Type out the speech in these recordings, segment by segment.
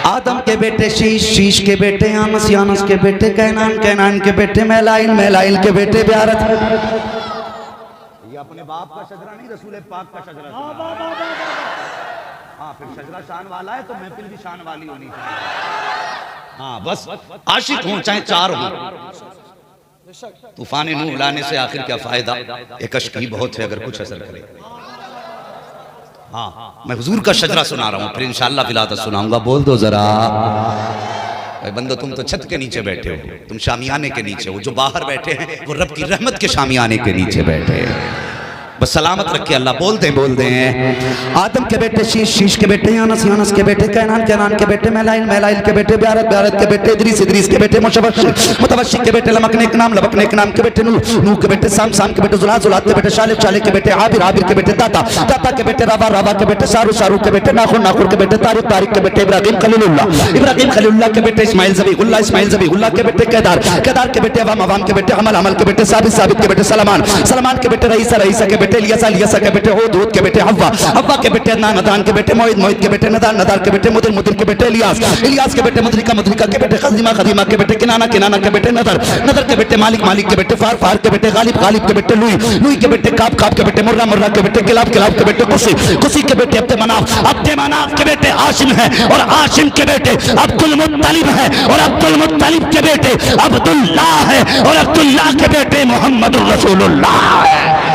آدم کے بیٹے شیش، شیش کے بیٹے آنس، یانس کے بیٹے کینان، کینان کے بیٹے میلائل، میلائل کے بیٹے بیارت۔ یہ اپنے باپ کا شجرہ نہیں، رسول پاک کا شجرہ۔ ہاں پھر شجرہ شان والا ہے تو محفل بھی شان والی ہونی چاہیے۔ ہاں بس عاشق ہوں چاہے چار ہوں۔ طوفان نوح لانے سے آخر کیا فائدہ، ایک اشک ہی بہت ہے اگر کچھ اثر کرے۔ ہاں میں حضور کا شجرہ سنا رہا ہوں، پھر انشاءاللہ ولادت سناؤں گا۔ بول دو ذرا اے بندو، تم تو چھت کے نیچے بیٹھے ہو، تم شامیانے کے نیچے ہو، جو باہر بیٹھے ہیں وہ رب کی رحمت کے شامیانے کے نیچے بیٹھے ہیں۔ بس سلامت رکھے اللہ۔ بول دیں آدم کے بیٹے شیش، شیش کے بیٹے یانس، یانس کے بیٹے کینان، کینان کے بیٹے میلائل، میلائل کے بیٹے بیارت، بیارت کے بیٹے ادریس، ادریس کے بیٹے متوشق، متوشق کے بیٹے لمک نیک نام، لمک نیک نام کے بیٹے نوح، نوح کے بیٹے سام، سام کے بیٹے زلات، زلات کے بیٹے شالب، شالب کے بیٹے عابر، عابر کے بیٹے تاتا، تاتا کے بیٹے روا، روا کے بیٹے سارو، سارو کے بیٹے ناخر، ناخر کے بیٹے طارق، طارق کے بیٹے ابراہیم خلیل اللہ، ابراہیم خلیل اللہ کے بیٹے اسماعیل ذبیح اللہ، اسماعیل ذبیح اللہ کے بیٹے کیدار، کیدار کے بیٹے عوام، عوام کے بیٹے حمل، حمل کے بیٹے ثابت، ثابت کے بیٹے سلمان، سلمان کے بیٹے رئیسہ، رئیسہ کے بیٹے الیسا، الیسا کے بیٹے ہود، ہود کے بیٹے حوا، حوا کے بیٹے عدنان، عدنان کے بیٹے موعد، موعد کے بیٹے ندار، ندار کے بیٹے مدر، مدر کے بیٹے الیاس، الیاس کے بیٹے مدرکہ، مدرکہ کے بیٹے خزیمہ، خزیمہ کے بیٹے کنانہ، کنانہ کے بیٹے نظر، نظر کے بیٹے مالک، مالک کے بیٹے فار، فار کے بیٹے غالب، غالب کے بیٹے لوئی، لوئی کے بیٹے کعب، کعب کے بیٹے مرہ، مرہ کے بیٹے کلاب، کلاب کے بیٹے قصی، قصی کے بیٹے عبد مناف، عبد مناف کے بیٹے ہاشم ہیں اور ہاشم کے بیٹے عبد المطلب ہیں اور عبد المطلب کے بیٹے عبداللہ ہیں اور عبداللہ کے بیٹے محمد الرسول اللہ ہیں۔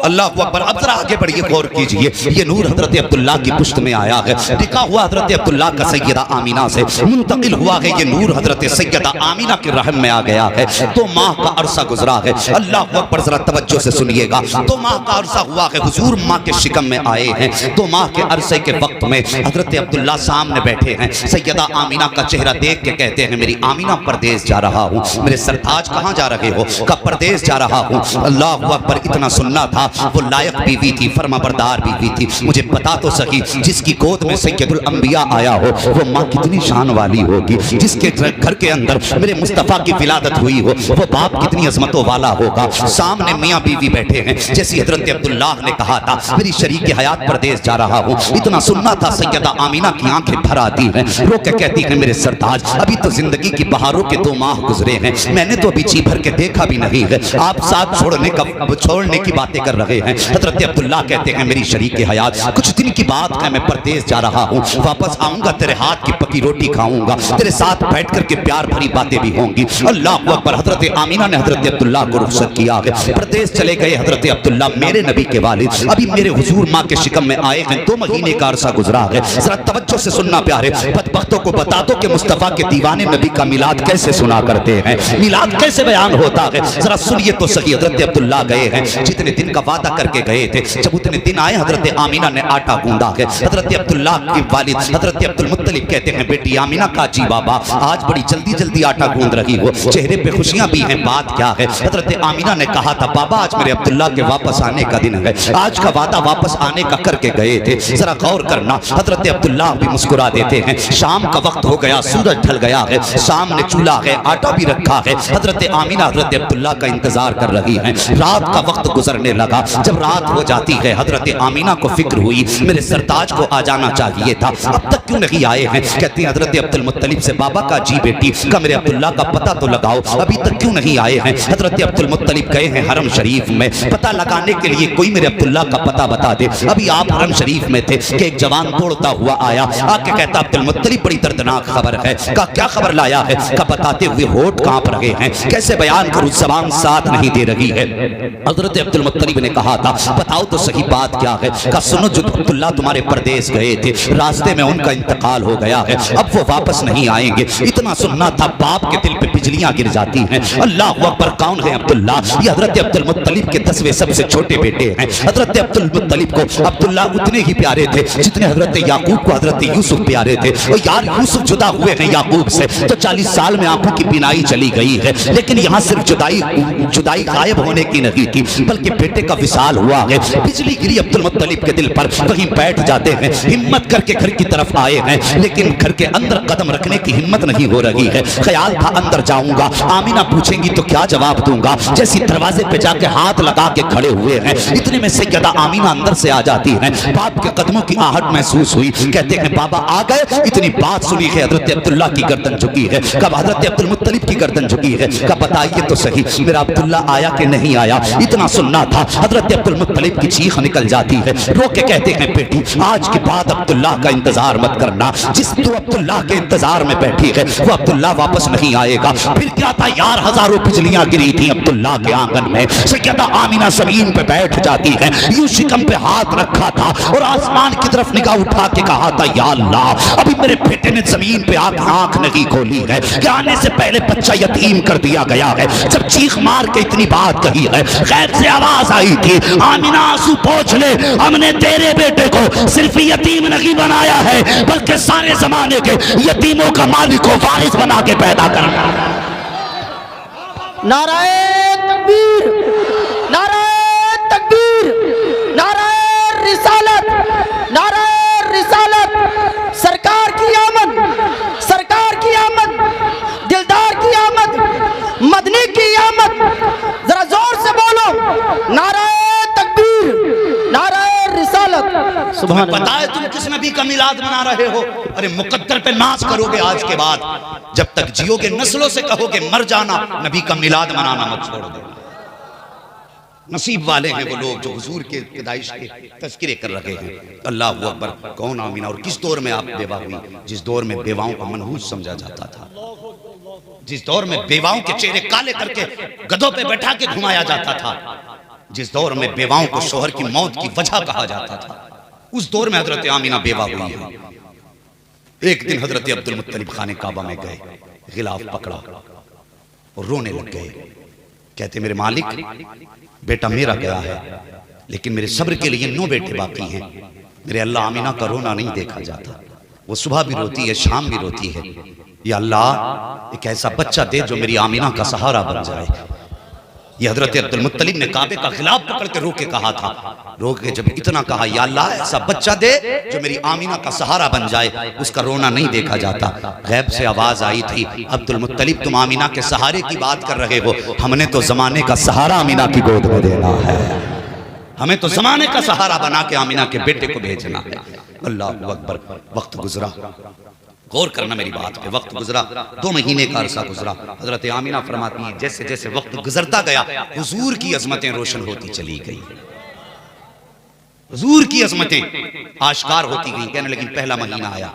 اللہ اکبر۔ اب ذرا آگے بڑھئے، غور کیجئے، یہ نور حضرت عبداللہ کی پشت میں آیا ہے، نکاح ہوا حضرت عبداللہ کا سیدہ آمینہ سے، منتقل ہوا ہے یہ نور حضرت سیدہ آمینہ کے رحم میں آ گیا ہے۔ 2 ماہ کا عرصہ گزرا ہے۔ اللہ اکبر، ذرا توجہ سے سنیے گا۔ 2 ماہ کا عرصہ ہوا ہے، حضور ماں کے شکم میں آئے ہیں۔ 2 ماہ کے عرصے کے وقت میں حضرت عبداللہ سامنے بیٹھے ہیں، سیدہ آمینہ کا چہرہ دیکھ کے کہتے ہیں میری آمینہ پردیس جا رہا ہوں۔ میرے سرتاج کہاں جا رہے ہو؟ کہا پردیس جا رہا ہوں۔ اللہ اکبر، اتنا سننا تھا، وہ لائق بیوی تھی، فرما بردار بیوی تھی۔ مجھے بتا تو سکی، جس کی گود میں سید الانبیاء آیا ہو وہ ماں کتنی شان والی ہوگی، جس کے گھر کے اندر میرے مصطفیٰ کی ولادت ہوئی ہو وہ باپ کتنی عظمتوں والا ہوگا۔ سامنے میاں بیوی بیٹھے ہیں، جیسی حضرت عبداللہ نے کہا تھا میری شریک حیات پردیس جا رہا ہوں، اتنا سننا تھا سیدہ آمینہ کی آنکھیں بھر آتی ہیں، رو کے کہتی ہیں میرے سرتاج ابھی تو زندگی کی بہاروں کے 2 ماہ گزرے ہیں، میں نے تو ابھی جی بھر کے دیکھا بھی نہیں ہے، آپ ساتھ چھوڑنے کی باتیں کر رہے ہیں۔ حضرت عبداللہ کہتے ہیں میری شریک حیات کچھ دن کی بات ہے، میں پردیس جا رہا ہوں، واپس آؤں گا تیرے ہاتھ کی پکی روٹی کھاؤں گا، تیرے ساتھ بیٹھ کر کے پیار بھری باتیں بھی ہوں گی۔ اللہ اکبر۔ حضرت آمینہ نے حضرت عبداللہ کو رخصت کیا ہے، پردیس چلے گئے حضرت عبداللہ، میرے نبی کے والد ابھی میرے حضور ماں کے شکم میں آئے ہیں، 2 مہینے کا عرصہ گزرا ہے۔ ذرا توجہ سے سننا پیارے، بدبختوں کو بتا دو کہ مصطفیٰ کے دیوانے نبی کا میلاد کیسے سنا کرتے ہیں، میلاد کیسے بیان ہوتا ہے، ذرا سنیے تو صحیح۔ حضرت عبداللہ گئے ہیں، جتنے دن کا وعدہ کر کے گئے تھے، جب اتنے دن آئے حضرت آمینہ نے آٹا گوندا ہے۔ حضرت عبداللہ کے والد حضرت عبدالمطلب کہتے ہیں بیٹی آمینہ کا جی بابا آج بڑی جلدی جلدی آٹا گوند رہی ہو، چہرے پہ خوشیاں بھی ہیں، بات کیا ہے؟ حضرت آمینہ نے کہا تھا بابا آج میرے عبداللہ کے واپس آنے کا دن ہے، آج کا وعدہ واپس آنے کا کر کے گئے تھے، ذرا غور کرنا۔ حضرت عبداللہ بھی مسکرا دیتے ہیں، شام کا وقت ہو گیا، سورج ڈھل گیا ہے، سامنے چولہا ہے، آٹا بھی رکھا ہے، حضرت آمینہ حضرت عبداللہ کا انتظار کر رہی ہیں۔ رات کا وقت گزرنے لگا، جب رات ہو جاتی ہے حضرت آمینہ کو فکر ہوئی میرے سرتاج کو آ جانا چاہیے تھا، اب تک کیوں نہیں آئے ہیں؟ کہتی ہیں حضرت عبدالمطلب سے بابا کا جی بیٹی کا میرے عبداللہ کا پتہ تو لگاؤ، ابھی تک کیوں نہیں آئے ہیں؟ حضرت عبدالمطلب گئے ہیں حرم شریف میں، پتہ لگانے کے لیے کوئی میرے عبداللہ کا پتہ بتا دے۔ ابھی آپ حرم شریف میں تھے کہ ایک جوان دوڑتا ہوا آیا، آ کے کہتا عبدالمطلب بڑی دردناک خبر ہے۔ کہا کیا خبر لایا ہے؟ کہا بتاتے ہوئے ہونٹ کانپ رہے ہیں، کیسے بیان کروں، زبان ساتھ نہیں دے رہی ہے۔ حضرت عبدالمطلب نے کہا تھا بتاؤ تو صحیح بات کیا ہے؟ کہا سنو جو عبداللہ تمہارے پردیس گئے تھے، راستے میں ان کا انتقال ہو گیا ہے، اب وہ واپس نہیں آئیں گے۔ اتنا سننا تھا، باپ کے دل پہ بجلیاں گر جاتی ہیں۔ اللہ اکبر، کون ہے عبداللہ؟ یہ حضرت عبدالمطلب کے 10ویں سب سے چھوٹے بیٹے ہیں۔ حضرت عبدالمطلب کو عبداللہ اتنے ہی پیارے تھے جتنے حضرت یعقوب کو حضرت یوسف پیارے تھے۔ اور یار یوسف جدا ہوئے ہیں یعقوب سے تو 40 سال میں آنکھوں کی بینائی چلی گئی ہے، لیکن یہاں صرف جدائی غائب ہونے کی نہیں تھی، بلکہ بیٹے کا وصال ہوا ہے، بجلی گری عبد المطلب کے دل پر، کہیں بیٹھ جاتے ہیں، ہمت کر کے گھر کی طرف آئے ہیں، لیکن گھر کے اندر قدم رکھنے کی ہمت نہیں ہو رہی ہے۔ خیال تھا اندر جاؤں گا، آمینہ پوچھیں گی تو کیا جواب دوں گا، جیسی دروازے پہ جا کے ہاتھ لگا کے کھڑے ہوئے ہیں، اتنے میں سیدہ آمینہ اندر سے آ جاتی ہیں، باپ کے قدموں کی آہٹ محسوس ہوئی، کہتے ہیں بابا آ گئے، اتنی بات سنی ہے حضرت عبداللہ کی گردن جھکی ہے، کب حضرت عبد المطلب کی گردن جھکی ہے، کب بتائیے تو صحیح میرا عبداللہ آیا کہ نہیں آیا، اتنا سننا تھا۔ حضرت عبد المطلب کی چیخ نکل جاتی ہے، رو کے کہتے ہیں بیٹی آج کے بعد عبداللہ کا انتظار مت کرنا، جس تو عبداللہ کے انتظار میں بیٹھی ہے وہ عبداللہ واپس نہیں آئے گا۔ پھر کیا تھا یار، ہزاروں بجلیاں گری تھیں عبداللہ کے آنگن میں، سیدہ آمینہ زمین پہ بیٹھ جاتی ہے، یوں شکم پہ ہاتھ رکھا تھا اور آسمان کی طرف نگاہ اٹھا کے کہا تھا یا اللہ ابھی میرے بیٹے نے زمین پہ آنکھ نہیں کھولی ہے کہ آنے سے پہلے بچہ یتیم کر دیا گیا ہے۔ جب چیخ مار کے اتنی بات کہی ہے، غیب سے آواز آئی تھی آمینہ آنسو پوچھ لے، ہم نے تیرے بیٹے کو صرف یتیم نہیں بنایا ہے بلکہ سارے زمانے کے یتیموں کا مالک و وارث بنا کے پیدا کرنا۔ نعرہ تکبیر، نعرہ تکبیر، نعرہ رسالت، نعرہ رسالت، سرکار کی آمد، سرکار کی آمد، دلدار کی آمد، مدنی کی آمد، ذرا زور سے بولو نعرہ تکبیر، نعرہ رسالت۔ سبحان اللہ۔ پتہ ہے تم کس نبی کا میلاد منا رہے ہو؟ ارے مقدر پہ ناز کرو گے آج کے بعد، جب تک جیو گے نسلوں سے کہو گے مر جانا، نبی کا میلاد منانا مت چھوڑ دو۔ نصیب والے ہیں وہ لوگ جو حضور کے پیدائش کے تذکرے کر رہے ہیں۔ اللہ اکبر۔ کون آمینہ؟ اور کس دور میں آپ بیوہ ہوئی؟ جس دور میں بیواؤں کو منحوس سمجھا جاتا تھا، جس دور میں بیواؤں کے چہرے کالے کر کے گدھوں پہ بٹھا کے گھمایا جاتا تھا، جس دور میں بیواؤں کو شوہر کی موت کی وجہ کہا جاتا تھا، اس دور میں حضرت آمینہ بیوہ ہوئی ہے۔ ایک دن حضرت عبد المطلب خانے کعبہ میں گئے، غلاف پکڑا اور رونے لگ گئے، کہتے میرے مالک بیٹا میرا گیا ہے لیکن میرے صبر کے لیے 9 بیٹے باقی ہیں، میرے اللہ آمینہ کا رونا نہیں دیکھا جاتا، وہ صبح بھی روتی ہے شام بھی روتی ہے، یا اللہ ایک ایسا بچہ دے جو میری آمینہ کا سہارا بن جائے۔ یہ حضرت عبد المطلب نے کعبے کا غلاف پکڑ کے رو کے کہا تھا، رو کے جب اتنا کہا یا اللہ ایسا بچہ دے جو میری آمینہ کا سہارا بن جائے، اس کا رونا نہیں دیکھا جاتا۔ غیب سے آواز آئی تھی عبد المطلب تم آمینہ کے سہارے کی بات کر رہے ہو، ہم نے تو زمانے کا سہارا آمینہ کی گود میں دینا ہے، ہمیں تو زمانے کا سہارا بنا کے آمینہ کے بیٹے کو بھیجنا ہے۔ اللہ اکبر۔ وقت گزرا، غور کرنا میری بات پہ، وقت گزرا، 2 مہینے کا عرصہ گزرا۔ حضرت آمینہ فرماتی ہیں جیسے جیسے وقت گزرتا گیا حضور کی عظمتیں روشن ہوتی چلی گئی، حضور کی عظمتیں آشکار ہوتی گئی۔ کہنے لیکن پہلا مہینہ آیا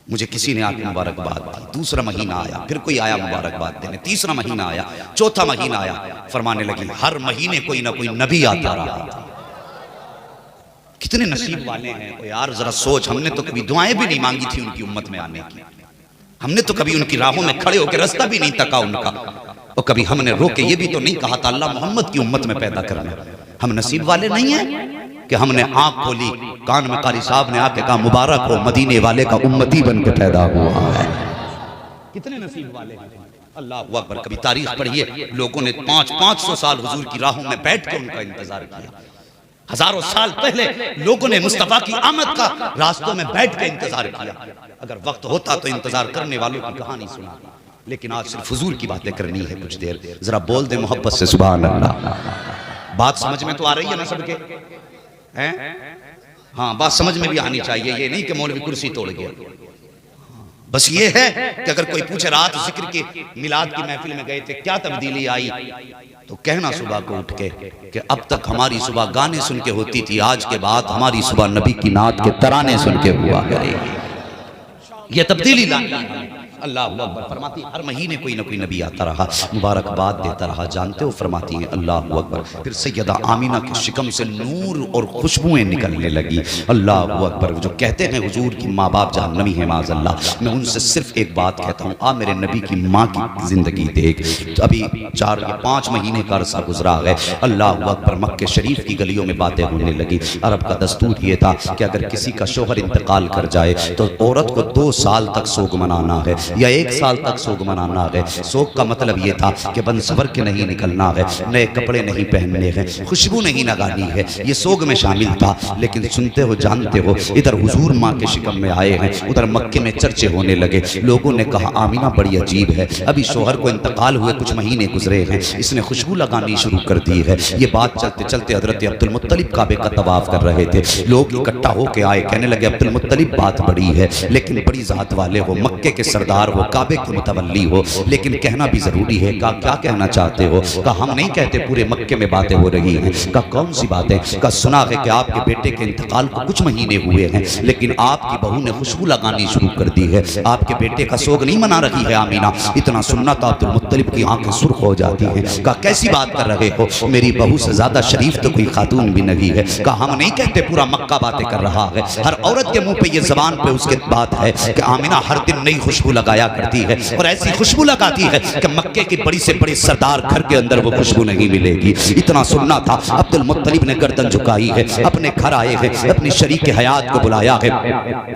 مجھے کسی نے آگے مبارکباد دی، دوسرا مہینہ آیا پھر کوئی آیا مبارکباد دینے، تیسرا مہینہ آیا، چوتھا مہینہ آیا، فرمانے لگی ہر مہینے کوئی نہ کوئی نبی آتا رہا۔ کتنے نصیب والے ہیں وہ یار، ذرا سوچ، ہم نے تو کبھی دعائیں بھی نہیں مانگی تھی ان کی امت میں آنے کی، ہم نے تو کبھی ان کی راہوں میں کھڑے ہو کے رستہ بھی نہیں تکا ان کا، اور کبھی ہم نے رو کے یہ بھی تو نہیں کہا تھا اللہ محمد کی امت میں پیدا کرنا۔ ہم نصیب والے نہیں ہیں کہ ہم نے آنکھ کھولی، کان میں قاری صاحب نے آ کے کہا مبارک ہو مدینے والے کا امتی بن کے پیدا ہوا ہے۔ کتنے نصیب والے ہیں۔ اللہ اکبر۔ کبھی تاریخ پڑھیے، لوگوں نے 500 سال حضور کی راہوں میں بیٹھ کے ان کا انتظار کیا، ہزاروں سال پہلے لوگوں نے مصطفیٰ کی آمد کا راستوں میں بیٹھ کے انتظار کیا۔ اگر وقت ہوتا تو انتظار کرنے والوں کی کہانی سنا، لیکن آج صرف حضور کی باتیں کرنی ہے کچھ دیر، ذرا بول دیں محبت سے سبحان اللہ۔ بات سمجھ میں تو آ رہی ہے نا سب کے؟ ہاں بات سمجھ میں بھی آنی چاہیے، یہ نہیں کہ مولوی کرسی توڑ گیا۔ بس یہ ہے کہ اگر کوئی پوچھے رات ذکر کی میلاد کی محفل میں گئے تھے کیا تبدیلی آئی، تو کہنا صبح کو اٹھ کے کہ اب تک ہماری صبح گانے سن کے ہوتی تھی، آج کے بعد ہماری صبح نبی کی نعت کے ترانے سن کے ہوا کرے گی۔ یہ تبدیلی لانی ہے۔ اللہ اکبر۔ فرماتی ہر مہینے کوئی نہ کوئی نبی آتا رہا، مبارکباد دیتا رہا، جانتے ہو فرماتی ہیں اللہ اکبر۔ پھر سیدہ آمینہ کے شکم سے نور اور خوشبوئیں نکلنے لگی۔ اللہ اکبر۔ جو کہتے ہیں حضور کی ماں باپ جہنمی ہیں معاذ اللہ، میں ان سے صرف ایک بات کہتا ہوں، آ میرے نبی کی ماں کی زندگی دیکھ۔ ابھی 4-5 مہینے کا عرصہ گزرا ہے، اللہ اکبر۔ مکہ شریف کی گلیوں میں باتیں ہونے لگی۔ عرب کا دستور یہ تھا کہ اگر کسی کا شوہر انتقال کر جائے تو عورت کو 2 سال تک سوگ منانا ہے، یا 1 سال تک سوگ منانا ہے. سوگ کا مطلب یہ تھا کہ بن سور کے نہیں نکلنا ہے, نئے کپڑے نہیں پہننے ہیں, خوشبو نہیں لگانی ہے. یہ سوگ میں شامل تھا. لیکن سنتے ہو جانتے ہو, ادھر حضور ماں کے شکم میں آئے ہیں, ادھر مکے میں چرچے ہونے لگے. لوگوں نے کہا آمینہ بڑی عجیب ہے, ابھی شوہر کو انتقال ہوئے کچھ مہینے گزرے ہیں, اس نے خوشبو لگانی شروع کر دی ہے. یہ بات چلتے چلتے حضرت عبد المطلب کعبے کا طواف کر رہے تھے. لوگ اکٹھا ہو کے آئے, کہنے لگے عبد المطلب بات بڑی ہے, لیکن بڑی ذات والے ہو, مکے کے سردار ہو, کعبے کے متولی ہو, لیکن کہنا بھی ضروری ہے. کہا کیا کہنا چاہتے ہو؟ کہا ہم نہیں کہتے, پورے مکے میں باتیں ہو رہی ہیں. کہا کون سی باتیں؟ کہا سنا ہے کہ آپ کے بیٹے کے انتقال کو کچھ مہینے ہوئے ہیں, لیکن آپ کی بہو نے خوشبو لگانی شروع کر دی ہے. آپ کے بیٹے کا سوگ نہیں منا رہی ہے آمینہ. اتنا سننا تو عبد المطلب کی آنکھیں سرخ ہو جاتی ہیں. کہا کیسی بات کر رہے ہو, میری بہو سے زیادہ شریف تو کوئی خاتون بھی نہیں ہے. کہا ہم نہیں کہتے, پورا مکہ باتیں کر رہا ہے. ہر عورت کے منہ پہ یہ زبان پہ اس کے بات ہے کہ آمینہ ہر دن نئی خوشبو لگایا کرتی ہے, اور ایسی خوشبو لگاتی ہے کہ مکے کی بڑی سے بڑی سردار گھر کے اندر وہ خوشبو نہیں ملے گی. اتنا سننا تھا. عبد المطلب نے گردن جھکائی ہے, اپنے گھر آئے ہیں, اپنی شریک حیات کو بلایا ہے.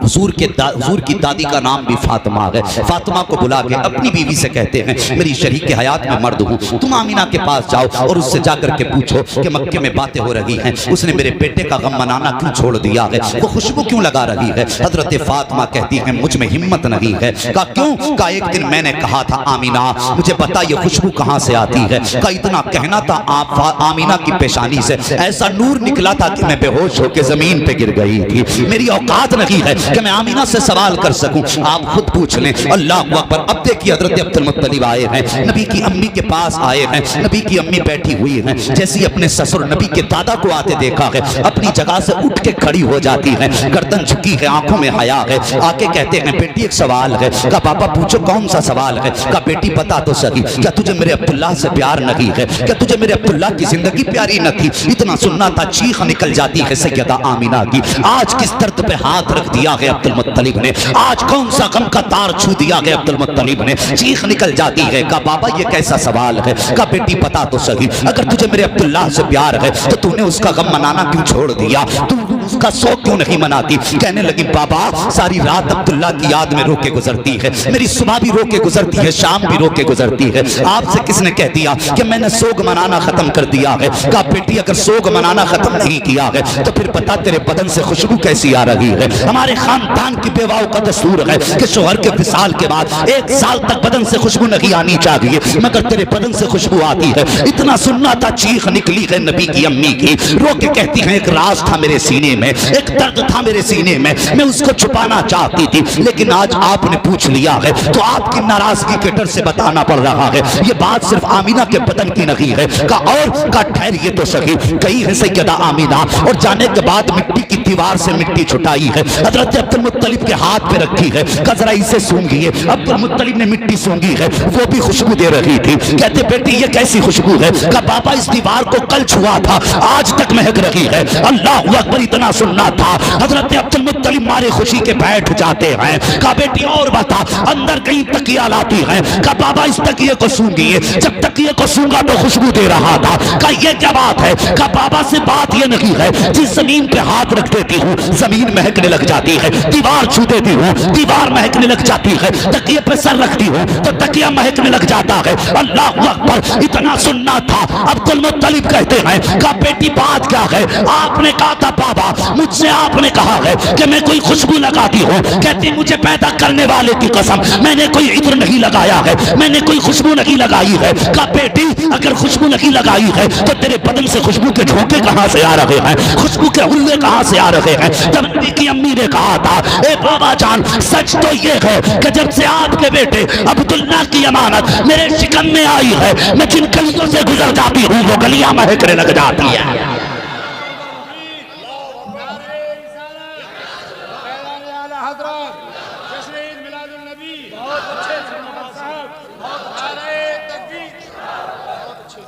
حضور کی دادی کا نام بھی فاطمہ ہے. فاطمہ کو بلا کے اپنی بیوی سے کہتے ہیں میری شریک حیات میں مرد ہوں, تم آمینہ کے پاس جاؤ اور اس سے جا کر کے پوچھو کہ مکے میں باتیں ہو رہی ہیں, اس نے میرے بیٹے کا غم منانا کیوں چھوڑ دیا ہے, وہ خوشبو کیوں لگا رہی ہے. حضرت فاطمہ کہتی ہیں مجھ میں ہمت نہیں ہے. کہا کیوں؟ کہا ایک دن میں نے کہا تھا آمینہ مجھے بتا یہ خوشبو کہاں سے آتی ہے. کہا اتنا کہنا تھا آمینہ کی پیشانی سے ایسا نور نکلا تھا کہ میں بے ہوش ہو کے زمین پہ گر گئی تھی. میری اوقات نہیں ہے کہ میں آمینہ سے سوال کر سکوں, آپ خود پوچھ لیں. اللہ اکبر. اب دیکھیے حضرت عبد المطلب آئے ہیں, نبی کی امی کے پاس آئے ہیں. نبی کی امی بیٹھی ہوئی ہیں, جیسی اپنے سسر نبی کے دادا کو آتے دیکھا ہے اپنی جگہ سے اٹھ کے کھڑی ہو جاتی ہیں, گردن جھکی ہے, آنکھوں میں حیا ہے. آکے کہتے ہیں بیٹی ایک سوال ہے. کہا پاپا پوچھو کون سا سوال ہے. کہا بیٹی بتا تو صحیح, کیا تجھے میرے عبداللہ سے پیار نہیں ہے؟ کیا تجھے میرے عبداللہ کی زندگی پیاری نہ تھی؟ اتنا سننا تھا. چیخ نکل جاتی ہے سیدہ آمینہ کی. آج کس درد پہ ہاتھ رکھ دیا ہے عبد المطلب نے, آج کون سا غم کا تار چھو دیا ہے عبد المطلب نے. چیخ نکل جاتی ہے. کہا بابا یہ کیسا سوال ہے؟ کہا بیٹی بتا تو صحیح, اگر تجھے میرے عبداللہ سے پیار ہے تو تو نے اس کا غم منانا کیوں چھوڑ دیا, تو اس کا سوگ کیوں نہیں مناتی؟ کہنے لگی بابا ساری رات عبداللہ کی یاد میں رو کے گزرتی ہے, میری صبح بھی رو کے گزرتی ہے, شام بھی رو کے گزرتی ہے. آپ سے کس نے کہہ دیا کہ میں نے سوگ منانا ختم کر دیا ہے؟ کہا بیٹی اگر سوگ منانا ختم نہیں کیا ہے تو پھر بتا تیرے بدن سے خوشبو کیسی آ رہی ہے؟ ہمارے خاندان کی بیواؤں کا دستور ہے کہ شوہر کے وصال کے بعد 1 سال تک بدن سے خوشبو نہیں آنی چاہیے, مگر تیرے بدن سے خوشبو آتی ہے. اتنا سننا تھا. چیخ نکلی ہے نبی کی امی کی, رو کے کہتی ہیں ایک راز تھا میرے سینے میں, ایک درد تھا میرے سینے میں اس کو چھپانا چاہتی تھی, لیکن آج آپ نے پوچھ لیا ہے تو آپ کی ناراضگی کے ڈر سے بتانا پڑ رہا ہے. یہ بات صرف آمینہ کے بدن کی نہیں ہے. کہا اور کہا ٹھہریے تو صحیح. کہی ہے سیدہ آمینہ, اور جانے کے بعد مٹی کی دیوار سے مٹی چھٹائی ہے, حضرت عبد المطلب کے ہاتھ پہ رکھی ہے. کذرا اسے سونگیے. عبد المطلب نے مٹی سونگی ہے, وہ بھی خوشبو دے رہی تھی. کہتے بیٹی یہ کیسی خوشبو ہے؟ کہا بابا اس دیوار کو کل چھوا تھا, آج تک مہک رہی ہے. اللہ اکبر. اتنا سننا تھا. حضرت عبد المطلب مارے خوشی کے بیٹھ جاتے ہیں. کہا بیٹی اور بتا, اندر کہیں تکیہ لاتی ہے. کہا بابا اس تکیے کو سونگیے, جب تکیے کو سونگا تو خوشبو دے رہا تھا. کہا یہ کیا بات ہے؟ کہا بابا سے بات یہ نہیں ہے, جس زمین پہ ہاتھ رکھ دیتی ہوں زمین مہکنے لگ جاتی ہے, دیوار چھو دیتی ہوں دیوار مہکنے لگ جاتی ہے, تکیے پہ سر رکھتی ہوں تو تکیہ مہکنے لگ جاتا ہے. اللہ اکبر. اتنا سننا تھا. عبد المطلب کہتے ہیں کہا بیٹی بات کیا ہے؟ آپ نے کہا تھا بابا مجھ سے آپ نے کہا ہے کہ میں کوئی خوشبو لگاتی ہوں. کہتی مجھے پیدا کرنے والے کی قسم میں نے کوئی عطر نہیں لگایا ہے, میں نے کوئی خوشبو نہیں لگائی ہے. کہا بیٹی اگر خوشبو نہیں لگائی ہے تو تیرے بدن سے خوشبو کے جھونکے کہاں سے آ رہے ہیں, خوشبو کے حلے کہاں سے آ رہے ہیں؟ جب نبی کی امی نے کہا تھا اے بابا جان سچ تو یہ ہے کہ جب سے آپ کے بیٹے عبداللہ کی امانت میرے شکم میں آئی ہے, میں جن گلیوں سے گزر جاتی ہوں وہ گلیاں مہکنے لگ جاتی ہیں.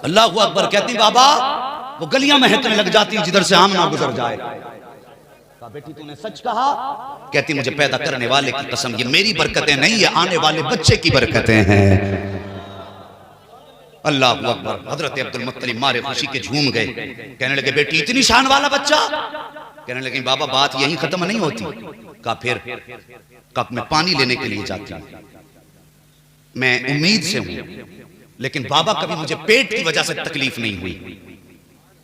اللہ اکبر. کہتی بابا وہ گلیاں مہکنے لگ جاتی ہیں جدھر سے آمنہ گزر جائے. کہا بیٹی تو نے سچ کہا؟ کہتی مجھے پیدا کرنے والے کی قسم یہ میری برکتیں نہیں, یہ آنے والے بچے کی برکتیں ہیں. اللہ اکبر. حضرت عبد المطلب مارے خوشی کے جھوم گئے. کہنے لگے بیٹی اتنی شان والا بچہ؟ کہنے لگے بابا بات یہیں ختم نہیں ہوتی. کہا پھر؟ کہا میں پانی لینے کے لیے جاتی ہوں. میں امید سے ہوں، لیکن بابا کبھی مجھے پیٹ کی وجہ سے تکلیف نہیں ہوئی.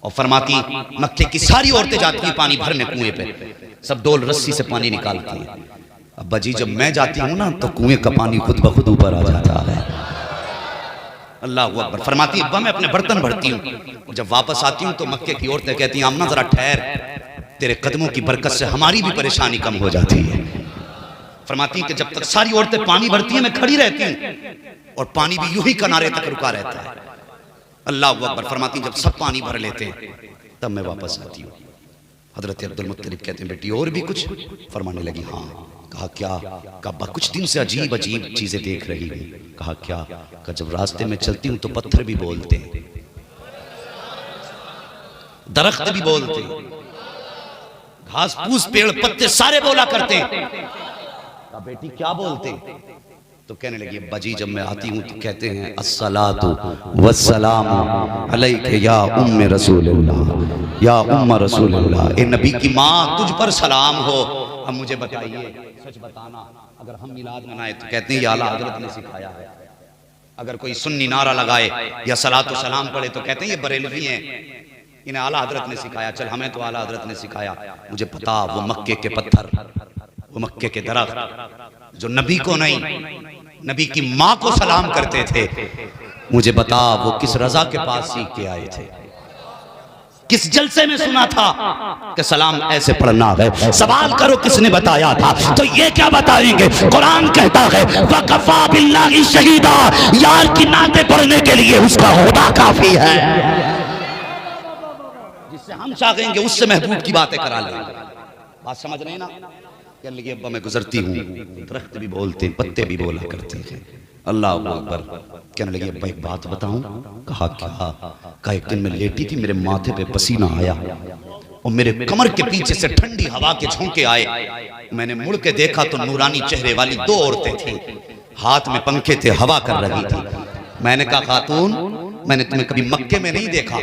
اور فرماتی مکے کی ساری عورتیں جاتی ہیں پانی بھرنے کنویں پہ، سب ڈول رسی سے پانی نکالتی ہیں. ابا جی جب میں جاتی ہوں نا تو کنویں کا پانی خود بخود اوپر آ جاتا ہے. اللہ اکبر. فرماتی ابا میں اپنے برتن بھرتی ہوں، جب واپس آتی ہوں تو مکے کی عورتیں کہتی ہیں آمنہ ذرا ٹھہر، تیرے قدموں کی برکت سے ہماری بھی پریشانی کم ہو جاتی ہے. فرماتی ہیں کہ جب تک ساری عورتیں پانی بھرتی ہیں میں کھڑی رہتی ہوں اور پانی بھی یوں ہی کنارے تک رکا رہتا ہے. اللہ اکبر. فرماتی ہیں جب سب پانی بھر لیتے ہیں تب میں واپس آتی ہوں. حضرت عبدالمطلب کہتے ہیں بیٹی اور بھی کچھ؟ فرمانے لگی ہاں. کہا کیا؟ کہا کچھ دن سے عجیب عجیب چیزیں دیکھ رہی ہوں. کہا کیا؟ کہا جب راستے میں چلتی ہوں تو پتھر بھی بولتے ہیں، درخت بھی بولتے ہیں، گھاس پھوس پیڑ پتے سارے بولا کرتے ہیں. کہا بیٹی کیا بولتے ہیں؟ تو کہنے لگی ابا جی جب میں آتی ہوں تو کہتے ہیں الصلاۃ والسلام علیک یا ام رسول اللہ، یا ام رسول اللہ، اے نبی کی ماں تجھ پر سلام ہو. اب مجھے بتائیے سچ بتانا، اگر ہم میلاد منائے تو کہتے ہیں یہ اعلیٰ حضرت نے سکھایا ہے، اگر کوئی سنی نعرہ لگائے یا صلاۃ و سلام پڑھے تو کہتے ہیں یہ بریلوی ہیں، انہیں اعلیٰ حضرت نے سکھایا. چل ہمیں تو اعلیٰ حضرت نے سکھایا. مجھے پتا وہ مکے کے پتھر، وہ مکے کے درخت جو نبی کو نہیں نبی کی ماں کو سلام کرتے تھے، مجھے بتا وہ کس رضا کے پاس سیکھ کے آئے تھے، کس جلسے میں سنا تھا کہ سلام ایسے پڑھنا ہے. سوال کرو کس نے بتایا تھا، تو یہ کیا بتائیں گے؟ قرآن کہتا ہے وَقَفَى بِاللَّهِ شَهِيدًا، یار کی نعتیں پڑھنے کے لیے اس کا ہونا کافی ہے. جس سے ہم چاہیں گے اس سے محبوب کی باتیں کرا لیں گے. بات سمجھ رہے ہیں نا؟ کہنے لگے ابا میں گزرتی ہوں، درخت بھی بولتے ہیں، پتے بھی بولا کرتے ہیں. اللہ اکبر. کہنے لگے ابا ایک بات بتاؤں؟ کہا کیا؟ کہا ایک دن میں لیٹی تھی، میرے ماتھے پہ پسینہ آیا اور میرے کمر کے پیچھے سے ٹھنڈی ہوا کے جھونکے آئے. میں نے مڑ کے دیکھا تو نورانی چہرے والی دو عورتیں تھیں، ہاتھ میں پنکھے تھے، ہوا کر رہی تھی. میں نے کہا خاتون میں نے تمہیں کبھی مکے میں نہیں دیکھا،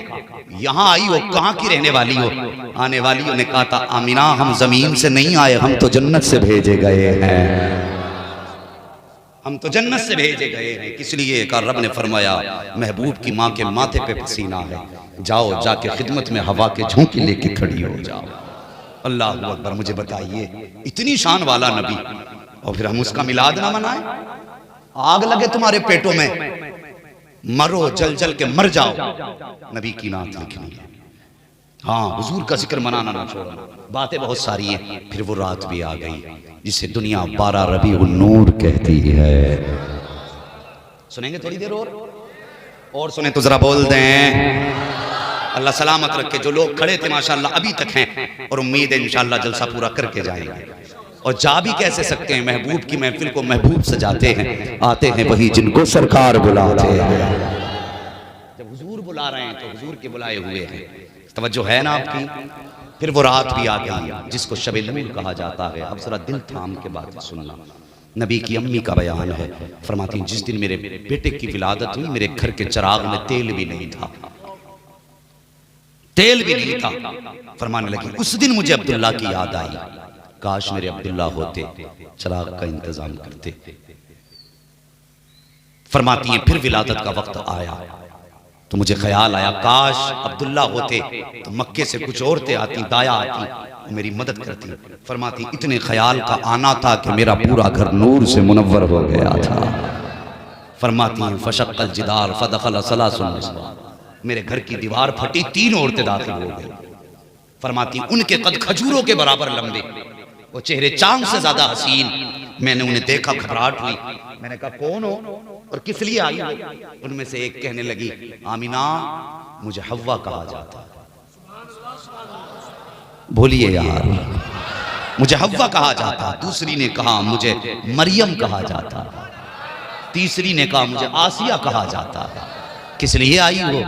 یہاں آئی ہو، کہاں کی رہنے والی ہو؟ آنے والیوں نے کہا تھا آمینہ ہم زمین سے نہیں آئے، ہم تو جنت سے بھیجے گئے ہیں، ہم تو جنت سے بھیجے گئے ہیں. کس لیے؟ کہ رب نے فرمایا محبوب کی ماں کے ماتھے پہ پسینہ ہے، جاؤ جا کے خدمت میں ہوا کے جھونکے لے کے کھڑی ہو جاؤ. اللہ اکبر. مجھے بتائیے اتنی شان والا نبی اور پھر ہم اس کا میلاد نہ منائیں؟ آگ لگے تمہارے پیٹوں میں، مرو جل جل کے مر جاؤ، نبی کی نعت لکھنی ہے. ہاں حضور کا ذکر منانا نہ چھوڑنا. باتیں بہت ساری ہیں. پھر وہ رات بھی آ گئی جسے دنیا 12 ربیع النور کہتی ہے. سنیں گے تھوڑی دیر اور سنیں تو ذرا بول دیں. اللہ سلامت رکھے. جو لوگ کھڑے تھے ماشاءاللہ ابھی تک ہیں اور امید ہے انشاءاللہ جلسہ پورا کر کے جائیں گے. اور جا بھی کیسے سکتے ہیں؟ محبوب کی محفل کو محبوب سجاتے ہیں، آتے ہیں وہی جن کو سرکار بلاتے ہیں. جب حضور بلا رہے ہیں تو حضور کے بلائے ہوئے ہیں. توجہ ہے نا آپ کی؟ پھر وہ رات بھی آ گئی جس کو شب نور کہا جاتا ہے. اب ذرا دل تھام کے بات سننا. نبی کی امی کا بیان ہے، فرماتی ہیں جس دن میرے بیٹے کی ولادت ہوئی میرے گھر کے چراغ میں تیل بھی نہیں تھا، تیل بھی نہیں تھا. فرمانے لگی اس دن مجھے عبداللہ کی یاد آئی، کاش میرے عبداللہ ہوتے، چراغ کا انتظام کرتے. فرماتی ہیں پھر ولادت کا وقت آیا تو مجھے خیال آیا کاش عبداللہ ہوتے تو مکے سے کچھ عورتیں آتی، دایا آتی، میری مدد کرتی. فرماتی اتنے خیال کا آنا تھا کہ میرا پورا گھر نور سے منور ہو گیا تھا. فرماتی ہیں فشق الجدار فدخل ثلاث النساء، میرے گھر کی دیوار پھٹی، 3 عورتیں داخل ہو گئی. فرماتی ہیں ان کے قد کھجوروں کے برابر لمبے، وہ چہرے چاند سے زیادہ حسین. میں نے انہیں دیکھا گھبراہٹ ہوئی. میں نے کہا کون ہو اور کس لیے آئی ہو؟ ان میں سے ایک کہنے لگی آمینہ مجھے حوا کہا جاتا ہے. بولیے یار، مجھے حوا کہا جاتا. دوسری نے کہا مجھے مریم کہا جاتا. تیسری نے کہا مجھے آسیہ کہا جاتا. کس لیے آئی ہو؟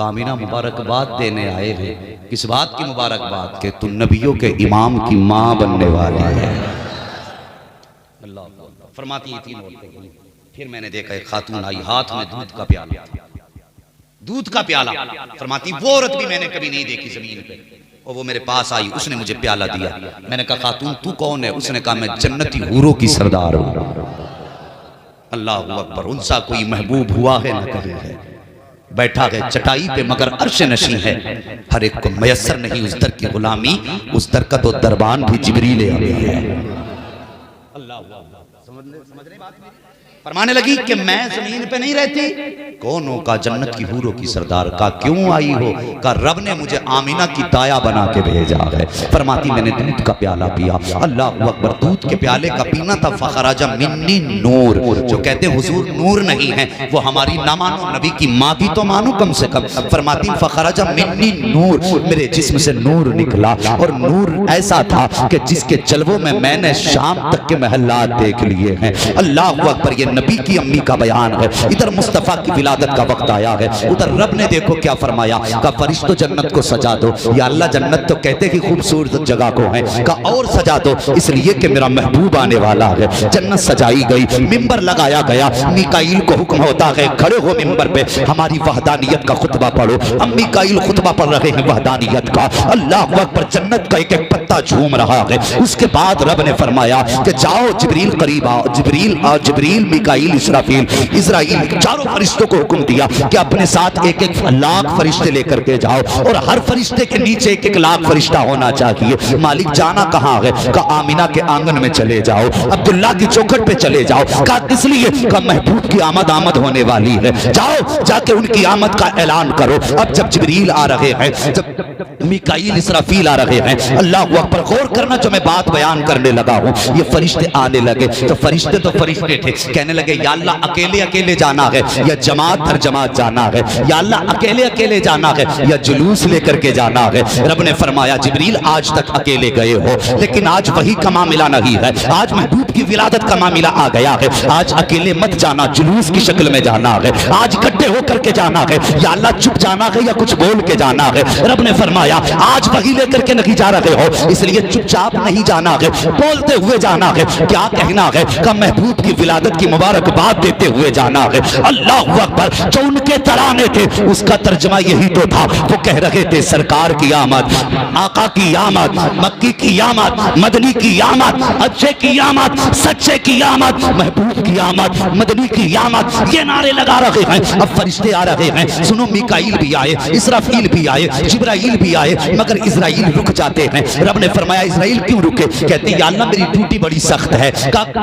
آمینہ مبارکباد دینے آئے ہیں. کس بات کی مبارکباد؟ کہ تو نبیوں کے امام کی ماں بننے والی ہے. اللہ فرماتی ہیں 3 عورتیں گئیں. پھر میں نے دیکھا ایک خاتون آئی، ہاتھ میں دودھ کا پیالہ تھا، دودھ کا پیالہ. فرماتی وہ عورت بھی میں نے کبھی نہیں دیکھی زمین پہ، اور وہ میرے پاس آئی، اس نے مجھے پیالہ دیا. میں نے کہا خاتون تو کون ہے؟ اس نے کہا میں جنتی حوروں کی سردار ہوں. اللہ اکبر، ان سا کوئی محبوب ہوا ہے نہ کبھی ہے، بیٹھا ہے چٹائی پہ مگر عرش نشیں ہے، ہر ایک کو میسر نہیں اس در کی غلامی، اس در کا تو دربان بھی جبریل امین ہے۔ فرمانے لگی کہ میں زمین پہ نہیں رہتی، کونوں کا جنت کی حوروں کی سردار کا کیوں آئی ہو؟ کہ رب نے مجھے آمینہ کی دایا بنا کے بھیجا ہے۔ فرماتی میں نے دودھ کا پیالہ پیا، اللہ اکبر، دودھ کے پیالے کا پینا تھا، فخرج منی نور، جو کہتے ہیں حضور نور نہیں ہے، وہ ہماری نہ مانو، نبی کی ماں بھی تو مانو کم سے کم۔ فرماتی فخرج منی نور، میرے جسم سے نور نکلا، اور نور ایسا تھا کہ جس کے جلووں میں نے شام تک کے محلات دیکھ لیے ہیں۔ اللہ اکبر، یہ نبی کی امی کا بیان ہے۔ ادھر مصطفیٰ کی ولادت کا وقت آیا ہے، ادھر رب نے دیکھو کیا فرمایا کہ فرشتوں جنت کو سجا دو۔ یا اللہ جنت تو کہتے کہ خوبصورت جگہ کو ہے، کہ اور سجا دو، اس لیے کہ میرا محبوب آنے والا ہے۔ جنت سجائی گئی، ممبر لگایا گیا، میکائیل کو حکم ہوتا ہے کھڑے ہو ممبر پہ، ہماری وحدانیت کا خطبہ پڑھو۔ اب میکائیل خطبہ پڑھ رہے ہیں وحدانیت کا، اللہ اکبر، جنت کا ایک ایک پتا جھوم رہا ہے۔ اس کے بعد رب نے فرمایا کہ جاؤ جبریل قریب آؤ، جبریل میکائیل اسرائیل چاروں فرشتوں کو حکم دیا کہ اپنے ساتھ ایک ایک لاکھ فرشتے لے کر کے جاؤ، اور ہر فرشتے کے نیچے ایک ایک لاکھ فرشتہ ہونا چاہیے۔ مالک جانا کہاں ہے؟ کہ آمینہ کے آنگن میں چلے جاؤ، عبداللہ کی چوکھٹ پہ چلے جاؤ۔ کہا کس لیے؟ کہ محبوب کی آمد ہونے والی ہے، جاؤ جا کے ان کی آمد کا اعلان کرو۔ اب جب جبریل آ رہے ہیں، جب میکائیل اسرافیل آ رہے ہیں، اللہ اکبر، غور کرنا جو میں بات بیان کرنے لگا ہوں، یہ فرشتے آنے لگے تو فرشتے تھے، کہنے لگے یا اللہ اکیلے اکیلے جانا ہے یا جماعت در جماعت جانا ہے، یا اللہ اکیلے اکیلے جانا ہے یا جلوس لے کر کے جانا ہے۔ رب نے فرمایا جبریل آج تک اکیلے گئے ہو، لیکن آج وہی کا معاملہ نہیں ہے، آج محبوب کی ولادت کا معاملہ آ گیا ہے۔ آج اکیلے مت جانا، جلوس کی شکل میں جانا ہے، آج اکٹھے ہو کر کے جانا ہے، یا اللہ چپ جانا ہے یا کچھ بول کے جانا ہے۔ رب نے فرمایا آج وہی لے کر کے نہیں جا رہے ہو، اس لیے چپ چاپ نہیں جانا ہے، بولتے ہوئے جانا ہے۔ کیا کہنا ہے؟ کہ محبوب کی ولادت کی مبارکباد دیتے ہوئے جانا ہے۔ اللہ اکبر، جو ان کے ترانے تھے اس کا ترجمہ یہی تو تھا، وہ کہہ رہے تھے سرکار کی آمد، آقا کی آمد، مکی کی آمد، مدنی کی آمد، اچھے کی آمد، سچے کی آمد، محبوب کی آمد، مدنی کی آمد، یہ نعرے لگا رہے ہیں۔ اب فرشتے آ رہے ہیں، سنو میکائیل بھی آئے، اسرافیل بھی آئے، جبرائیل بھی آئے، مگر اسرائیل رک جاتے ہیں۔ رب نے فرمایا اسرائیل کیوں رکے؟ کہتے ہیں یا اللہ میری ڈیوٹی بڑی سخت ہے۔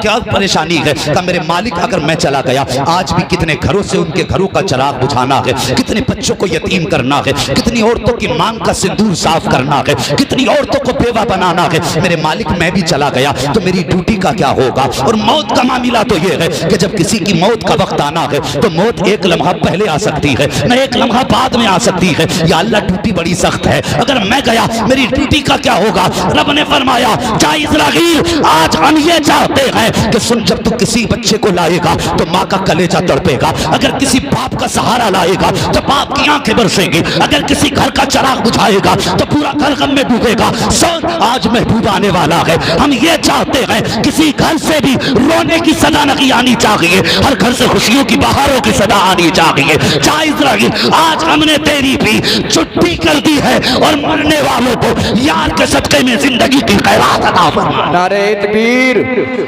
کیا پریشانی ہے؟ کہ میرے مالک اگر میں چلا گیا، آج بھی کتنے گھروں سے ان کے گھروں کا چراغ بجھانا ہے، کتنے بچوں کو یتیم کرنا ہے، کتنی عورتوں کی مانگ کا سندور صاف کرنا ہے، کتنی عورتوں کو بیوہ بنانا ہے۔ میرے مالک میں بھی چلا گیا تو میری ڈیوٹی کا کیا ہوگا؟ اور موت کا معاملہ تو یہ ہے کہ جب کسی کی موت کا وقت آنا ہے تو موت ایک لمحہ پہلے آ سکتی ہے، نہ ایک لمحہ بعد میں آ سکتی ہے۔ یا اللہ ڈیوٹی بڑی سخت ہے، اگر میں گیا میری ڈیوٹی کا کیا ہوگا؟ رب نے فرمایا جا اسرائیل، آج ہم یہ چاہتے ہیں کہ سن، جب تو کسی بچے کو لائے گا تو ماں کا کلیجہ تڑپے گا، اگر کسی باپ کا سہارا لائے گا تو باپ کی آنکھیں برسیں گی، اگر کسی گھر کا چراغ بجھائے گا تو پورا گھر غم میں ڈوبے گا۔ سن، آج محبوب آنے والا ہے، ہم یہ چاہتے ہیں کسی گھر سے بھی رونے کی صدا نہیں آنی چاہیے، ہر گھر سے خوشیوں کی بہاروں کی صدا آنی چاہیے۔ جا اسرائیل، آج ہم نے تیری بھی چھٹی کر دی ہے، اور مرنے والوں کو یار کے صدقے میں زندگی کی خیرات عطا فرما۔ نعرہ تکبیر،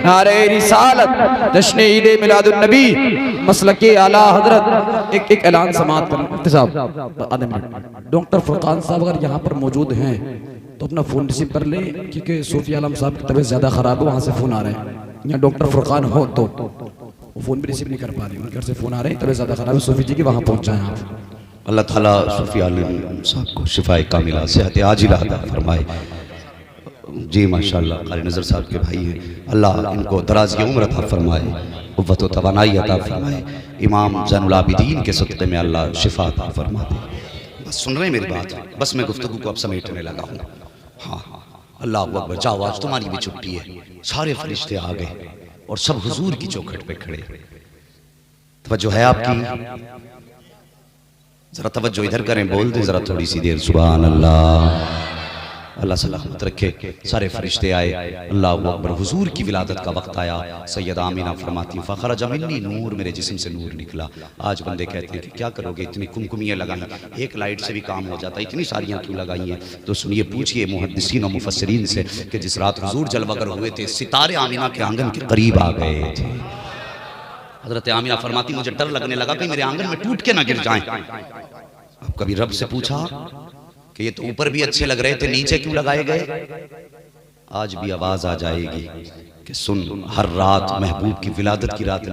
نعرہ رسالت، جشن عید میلاد النبی، مسلک اعلیٰ حضرت۔ ایک اعلان سماعت کرنا صاحب، آدھے منٹ۔ ڈاکٹر فرقان صاحب اگر یہاں پر موجود ہیں تو اپنا فون ریسیو کر لیں، کیونکہ صوفی عالم صاحب کی طبیعت زیادہ خراب ہے، وہاں سے فون آ رہے ہیں۔ یہاں ڈاکٹر فرقان ہو تو وہ فون بھی ریسیو نہیں کر پا رہے، ان کے گھر سے فون آ رہے ہیں، طبیعت زیادہ خراب ہے، صوفی جی کی وہاں پہنچ جائیں آپ۔ اللہ تعالیٰ صوفی عالم صاحب کو شفاء کاملہ، صحت عاجلہ عطا فرمائے۔ جی ماشاءاللہ قاری نظر صاحب کے بھائی ہیں، اللہ ان کو دراز کی عمر عطا فرمائے، قوت و توانائی عطا فرمائے۔ امام زین العابدین کے صدقے میں اللہ شفا عطا فرما دے۔ بس سن رہے ہیں میری بات؟ بس میں گفتگو کو اب سمیٹنے لگا ہوں۔ ہاں اللہ اکبر، جاؤ آج تمہاری بھی چھٹی ہے، سارے فرشتے آ گئے اور سب حضور کی چوکھٹ پہ کھڑے۔ توجہ ہے آپ کی؟ ذرا توجہ ادھر کریں، بول دیں ذرا تھوڑی سی دیر، سبحان اللہ، اللہ سلامت رکھے۔ سارے فرشتے آئے، اللہ اکبر، حضور کی ولادت کا وقت آیا۔ سیدہ آمینہ فرماتی ہیں فخرج منی نور، میرے جسم سے نور نکلا۔ آج بندے کہتے ہیں کہ کیا کرو گے، اتنی کمکمیاں لگائیں، ایک لائٹ سے بھی کام ہو جاتا ہے، اتنی ساریاں کیوں لگائی ہیں؟ تو سنیے، پوچھئے محدثین و مفسرین سے کہ جس رات حضور جلوہ گر ہوئے تھے، ستارے آمینہ کے آنگن کے قریب آ گئے تھے۔ حضرت آمینہ فرماتی مجھے ڈر لگنے لگا کہ میرے آنگن میں ٹوٹ کے نہ گر جائیں. اب کبھی رب سے پوچھا کہ یہ تو اوپر بھی اچھے لگ رہے تھے, نیچے کیوں لگائے گئے؟ آج بھی آواز آ جائے گی کہ سن, ہر رات محبوب کی ولادت کی رات